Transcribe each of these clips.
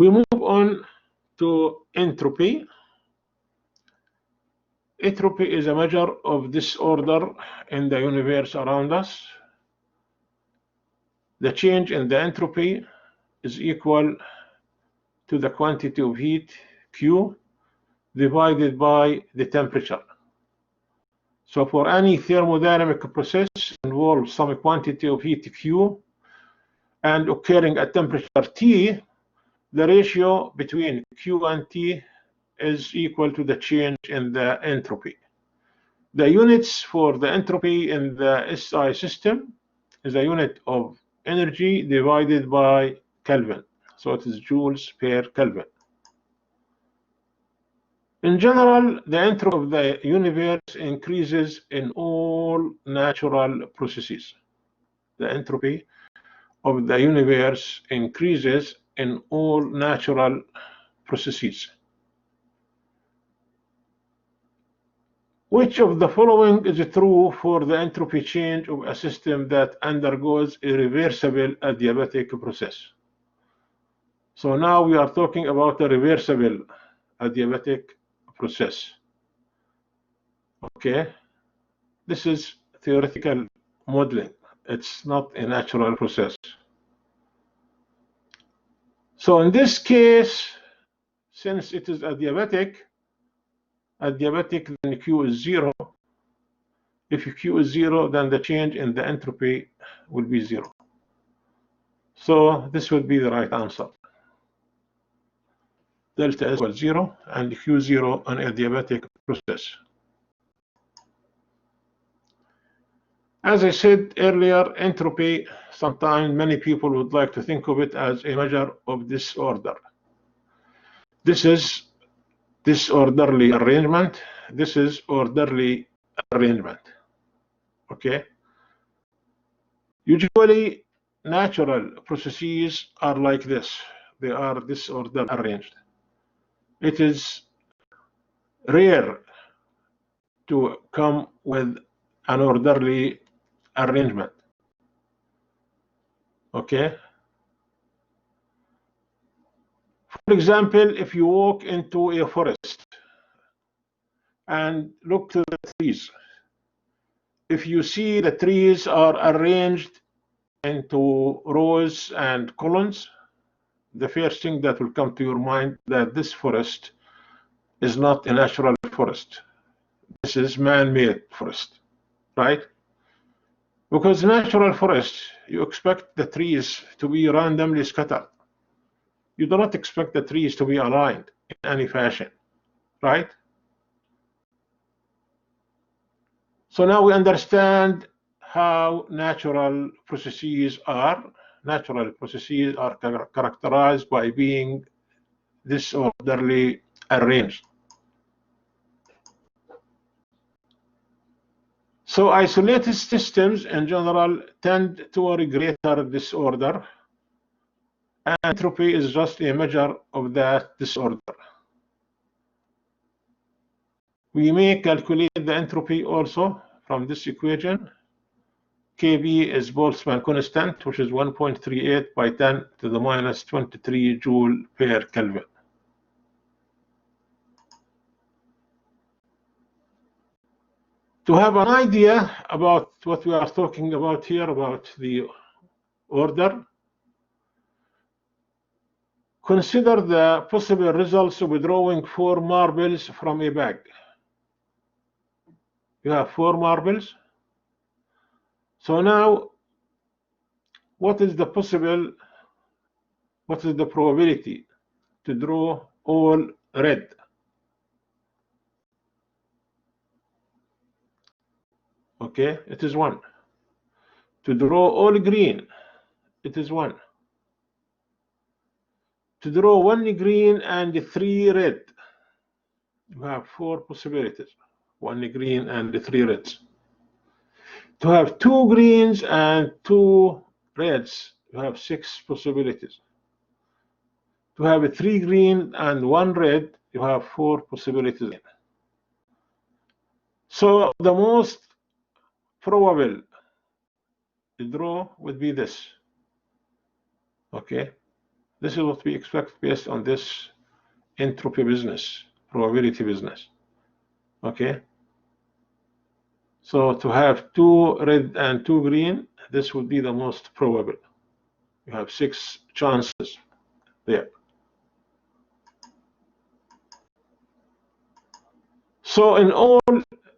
We move on to entropy. Entropy is a measure of disorder in the universe around us. The change in the entropy is equal to the quantity of heat, Q, divided by the temperature. So for any thermodynamic process involves some quantity of heat, Q, and occurring at temperature T, the ratio between Q and T is equal to the change in the entropy. The units for the entropy in the SI system is a unit of energy divided by Kelvin. So it is joules per Kelvin. In general, the entropy of the universe increases in all natural processes. The entropy of the universe increases in all natural processes. Which of the following is true for the entropy change of a system that undergoes a reversible adiabatic process? So now we are talking about a reversible adiabatic process. Okay, this is theoretical modeling. It's not a natural process. So in this case, since it is adiabatic, then Q is 0. If Q is 0, then the change in the entropy will be 0. So this would be the right answer. Delta S equals 0 and Q0 on a adiabatic process. As I said earlier, entropy, sometimes many people would like to think of it as a measure of disorder. This is disorderly arrangement. This is orderly arrangement. Okay. Usually, natural processes are like this. They are disorderly arranged. It is rare to come with an orderly arrangement. Okay. For example, if you walk into a forest and look to the trees, if you see the trees are arranged into rows and columns, the first thing that will come to your mind that this forest is not a natural forest. This is man-made forest, right? Because natural forest, you expect the trees to be randomly scattered. You do not expect the trees to be aligned in any fashion, right? So now we understand how natural processes are. Natural processes are characterized by being disorderly arranged. So isolated systems in general tend toward greater disorder. Entropy is just a measure of that disorder. We may calculate the entropy also from this equation. Kb is Boltzmann constant, which is 1.38 by 10 to the minus 23 joule per Kelvin. To have an idea about what we are talking about here, about the order, consider the possible results of withdrawing 4 marbles from a bag. You have 4 marbles. So now, what is the probability to draw all red? Okay, it is 1. To draw all green, it is 1. To draw 1 green and 3 red, you have 4 possibilities. 1 green and 3 reds. To have 2 greens and 2 reds, you have 6 possibilities. To have 3 green and 1 red, you have 4 possibilities. So the most probable draw would be this. Okay, This is what we expect based on this entropy business, probability business. Okay. So to have 2 red and 2 green, this would be the most probable. You have 6 chances there. So in all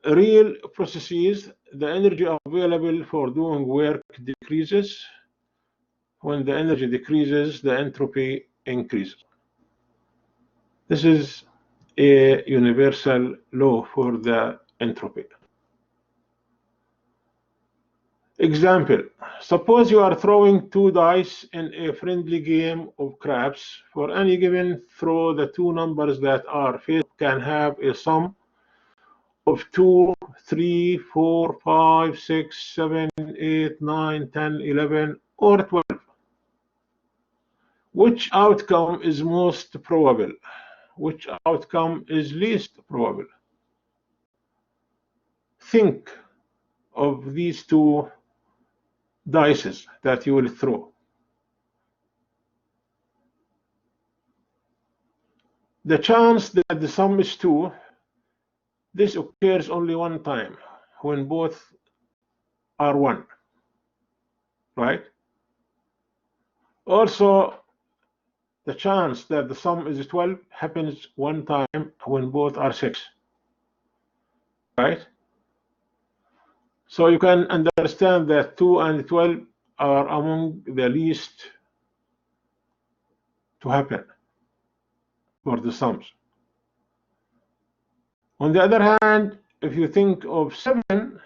real processes, the energy available for doing work decreases. When the energy decreases, the entropy increases. This is a universal law for the entropy. Example, suppose you are throwing 2 dice in a friendly game of craps. For any given throw, the 2 numbers that are faced can have a sum of 2, 3, 4, 5, 6, 7, 8, 9, 10, 11, or 12. Which outcome is most probable? Which outcome is least probable? Think of these 2 dice that you will throw. The chance that the sum is 2, this occurs only one time, when both are 1, right? Also, the chance that the sum is 12 happens one time when both are 6, right? So you can understand that 2 and 12 are among the least to happen for the sums. On the other hand, if you think of 7,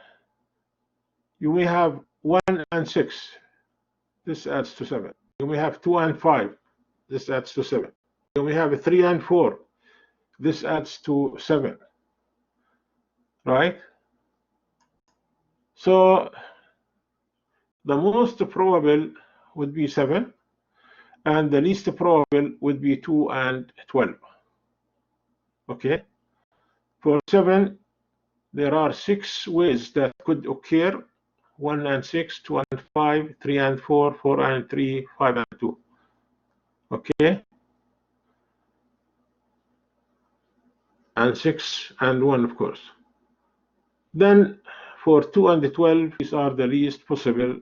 you may have 1 and 6. This adds to 7. You may have 2 and 5. This adds to 7. You may have 3 and 4. This adds to 7. Right? So the most probable would be 7, and the least probable would be 2 and 12. Okay? For 7, there are 6 ways that could occur: 1 and 6, 2 and 5, 3 and 4, 4 and 3, 5 and 2. Okay? And 6 and 1, of course. Then for 2 and 12, these are the least possible,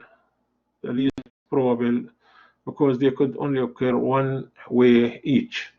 the least probable, because they could only occur one way each.